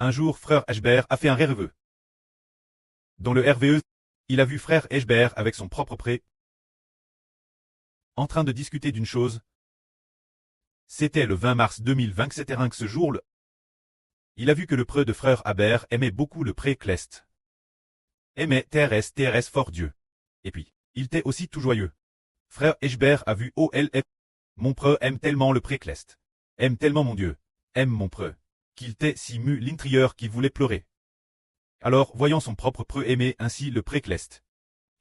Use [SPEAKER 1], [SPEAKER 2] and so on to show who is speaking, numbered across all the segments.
[SPEAKER 1] Un jour, frère Ashbert a fait un RVE. Dans le RVE, il a vu frère Ashbert avec son propre pré, en train de discuter d'une chose. C'était le 20 mars 2020 que c'était rien que ce jour-là. Il a vu que le preux de frère Habert aimait beaucoup le pré Clest. Aimait TRS fort Dieu. Et puis, il était aussi tout joyeux. Frère Ashbert a vu OLF. Mon preux aime tellement le pré Clest. Aime tellement mon Dieu. Aime mon preux. Qu'il était si mu l'intrieur qu'il voulait pleurer. Alors, voyant son propre preux aimer ainsi le pré Clest.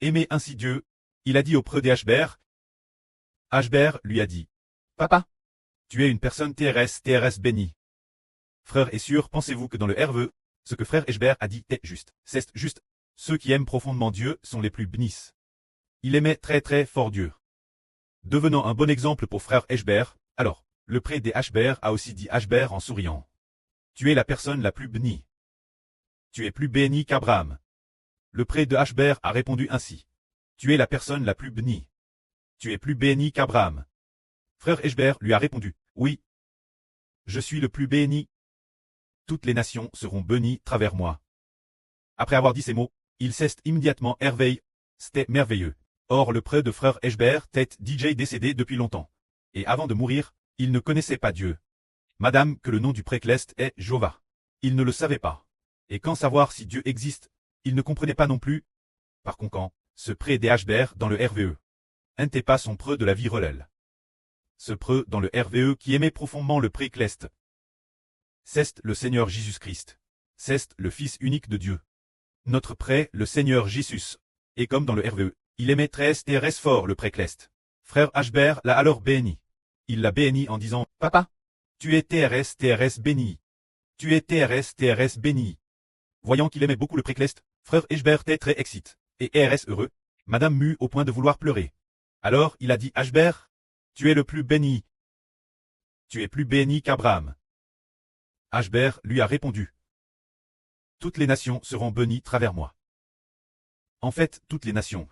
[SPEAKER 1] Aimer ainsi Dieu, il a dit au preux d'Ashbert. Ashbert lui a dit. Papa. Tu es une personne TRS bénie. Frère est sûr, pensez-vous que dans le RVE, ce que frère Ashbert a dit est juste. C'est juste. Ceux qui aiment profondément Dieu sont les plus bénis. Il aimait très fort Dieu. Devenant un bon exemple pour frère Ashbert, alors, le pré des Ashbert a aussi dit Ashbert en souriant. Tu es la personne la plus bénie. Tu es plus béni qu'Abraham. Le pré de Ashbert a répondu ainsi. Tu es la personne la plus bénie. Tu es plus béni qu'Abraham. Frère Ashbert lui a répondu. Oui. Je suis le plus béni. Toutes les nations seront bénies travers moi. Après avoir dit ces mots, il cesse immédiatement Herveille. C'était merveilleux. Or le prêtre de frère Ashbert était DJ décédé depuis longtemps. Et avant de mourir, il ne connaissait pas Dieu. Madame que le nom du pré-clest est Jova. Il ne le savait pas. Et quand savoir si Dieu existe, il ne comprenait pas non plus. Par conséquent, ce pré des Ashbert dans le RVE. N'était pas son preux de la vie relève. Ce preux dans le RVE qui aimait profondément le pré-clest. C'est le Seigneur Jésus-Christ. C'est le Fils unique de Dieu. Notre pré, le Seigneur Jésus. Et comme dans le RVE, il aimait très fort le pré-clest. Frère Ashbert l'a alors béni. Il l'a béni en disant, Papa, tu es TRS béni. Tu es TRS béni. Voyant qu'il aimait beaucoup le pré-clest, frère Ashbert était très excité, et RS heureux, madame mue au point de vouloir pleurer. Alors il a dit Ashbert, tu es le plus béni. Tu es plus béni qu'Abraham. Ashbert lui a répondu. Toutes les nations seront bénies travers moi. En fait, toutes les nations.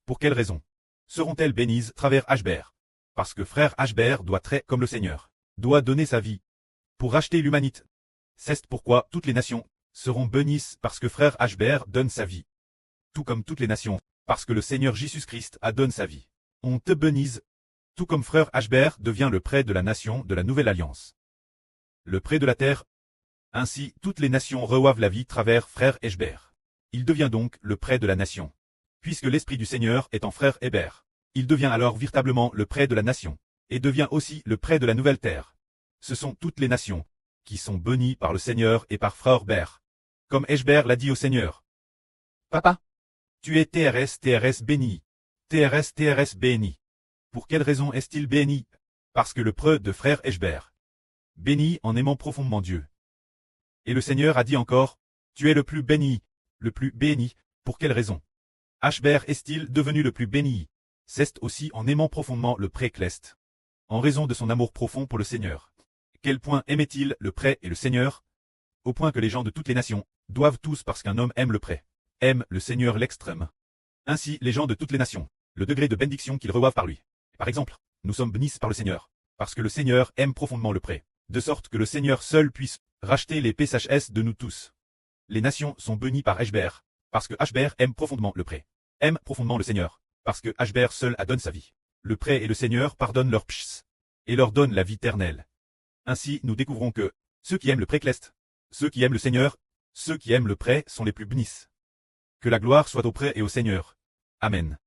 [SPEAKER 1] Pour quelle raison seront-elles bénies travers Ashbert? Parce que frère Ashbert doit très comme le Seigneur, doit donner sa vie pour racheter l'humanité. C'est pourquoi toutes les nations seront bénies parce que frère Ashbert donne sa vie. Tout comme toutes les nations, parce que le Seigneur Jésus-Christ a donné sa vie. On te bénise, tout comme frère Ashbert devient le prêtre de la nation de la nouvelle alliance. Le prêtre de la terre. Ainsi, toutes les nations reçoivent la vie travers frère Ashbert. Il devient donc le prêtre de la nation. Puisque l'Esprit du Seigneur est en frère Hébert, il devient alors véritablement le prêtre de la nation, et devient aussi le prêtre de la nouvelle terre. Ce sont toutes les nations qui sont bénies par le Seigneur et par frère Hébert. Comme Ashbert l'a dit au Seigneur. Papa, tu es TRS béni. TRS béni. Pour quelle raison est-il béni? Parce que le prêtre de frère Ashbert. Béni en aimant profondément Dieu. Et le Seigneur a dit encore, tu es le plus béni. Le plus béni, pour quelle raison? Ashbert est-il devenu le plus béni? C'est aussi en aimant profondément le pré-clest. En raison de son amour profond pour le Seigneur. Quel point aimait-il le pré et le Seigneur? Au point que les gens de toutes les nations doivent tous parce qu'un homme aime le pré, aime le Seigneur l'extrême. Ainsi les gens de toutes les nations, le degré de bénédiction qu'ils reçoivent par lui. Par exemple, nous sommes bénis par le Seigneur, parce que le Seigneur aime profondément le pré, de sorte que le Seigneur seul puisse racheter les PSHS de nous tous. Les nations sont bénies par Ashbert, parce que Ashbert aime profondément le pré, aime profondément le Seigneur, parce que Ashbert seul a donné sa vie. Le pré et le Seigneur pardonnent leurs pshs, et leur donnent la vie éternelle. Ainsi nous découvrons que, ceux qui aiment le pré-clest, ceux qui aiment le Seigneur, ceux qui aiment le pré sont les plus bénis. Que la gloire soit au pré et au Seigneur. Amen.